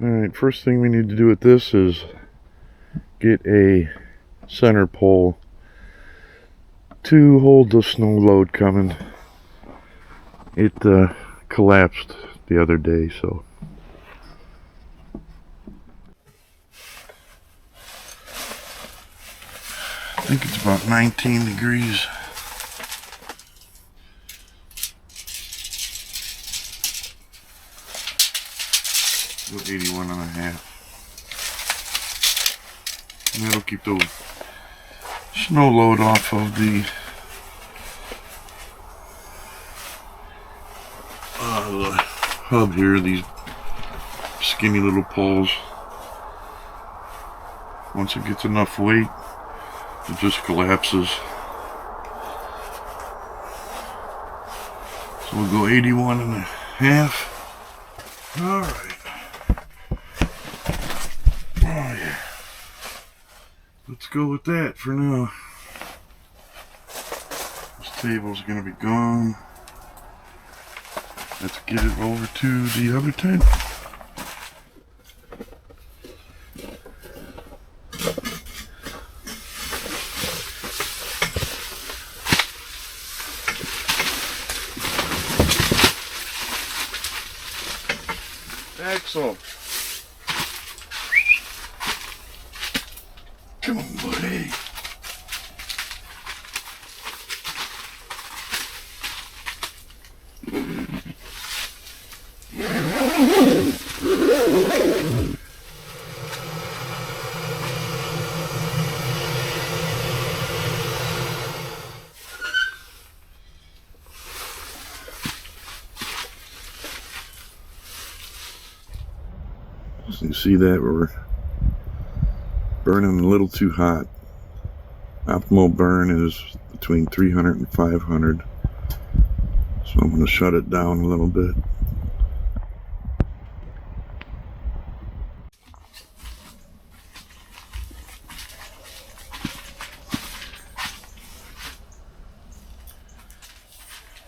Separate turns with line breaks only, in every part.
Alright, first thing we need to do with this is get a center pole to hold the snow load coming. It collapsed the other day, so I think it's about 19 degrees. About 81 and a half. And that'll keep the snow load off of the hub here, these skinny little poles. Once it gets enough weight, it just collapses. So we'll go 81 and a half. Alright. Oh yeah. Let's go with that for now. This table's gonna be gone. Let's get it over to the other tent. Axel. Come on, buddy. So you see that we're burning a little too hot. Optimal burn is between 300 and 500. So I'm going to shut it down a little bit.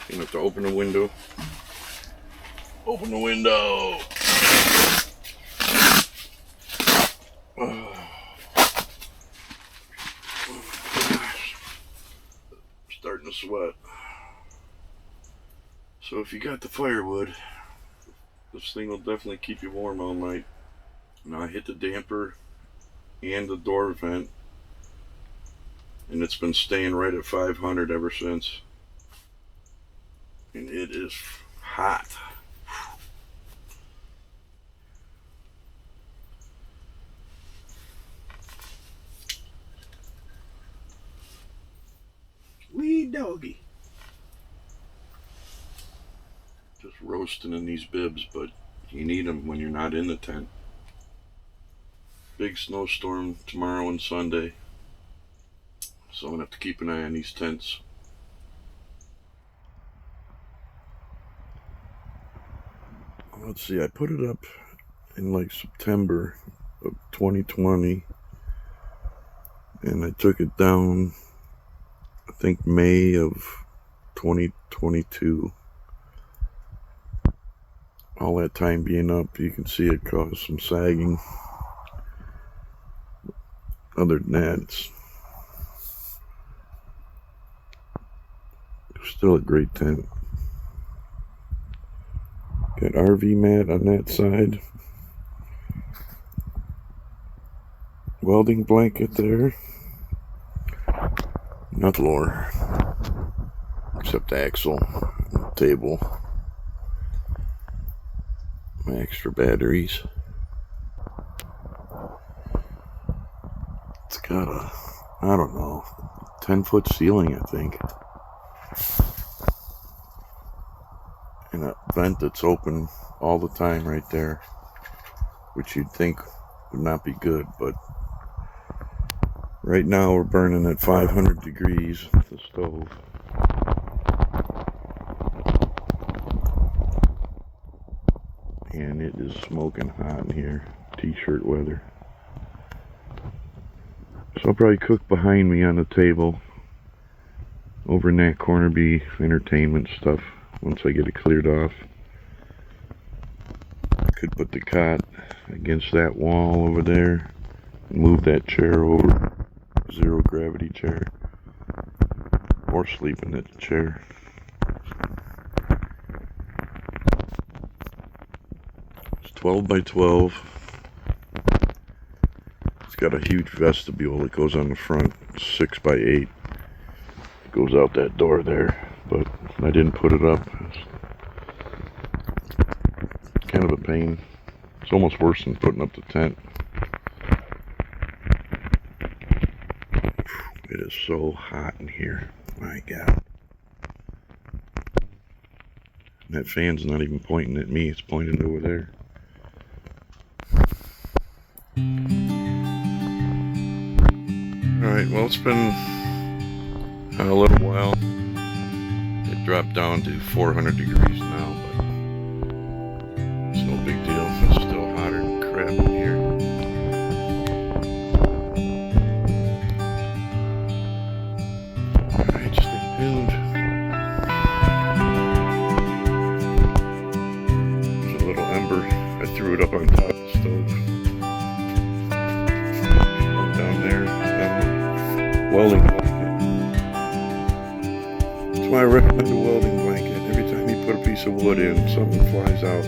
You have to open the window. Open the window. Starting to sweat. So if you got the firewood, this thing will definitely keep you warm all night. Now I hit the damper and the door vent, and it's been staying right at 500 ever since. And it is hot. Wee doggy. Just roasting in these bibs, but you need them when you're not in the tent. Big snowstorm tomorrow and Sunday, so I'm gonna have to keep an eye on these tents. Let's see, I put it up in like September of 2020, and I took it down I think May of 2022. All that time being up, you can see it caused some sagging. Other than that, it's still a great tent. Got RV mat on that side. Welding blanket there. Not lower, except the axle, table, my extra batteries. It's got a, I don't know, 10-foot ceiling, I think. And a vent that's open all the time right there, which you'd think would not be good, but right now we're burning at 500 degrees with the stove. And it is smoking hot in here, t-shirt weather. So I'll probably cook behind me on the table. Over in that corner be entertainment stuff once I get it cleared off. Could put the cot against that wall over there and move that chair over. Zero gravity chair. Or sleep in that chair. It's 12 by 12. It's got a huge vestibule that goes on the front. 6 by 8. It goes out that door there. But I didn't put it up. It's kind of a pain. It's almost worse than putting up the tent. It is so hot in here. My God. And that fan's not even pointing at me. It's pointing over there. Alright, well, it's been a little while. It dropped down to 400 degrees now, but it's no big deal. It's still hotter than crap in here. Alright, just stay tuned. There's a little ember. I threw it up on top of the stove. Down there, welding blanket. That's why I recommend a welding blanket. Every time you put a piece of wood in, something flies out.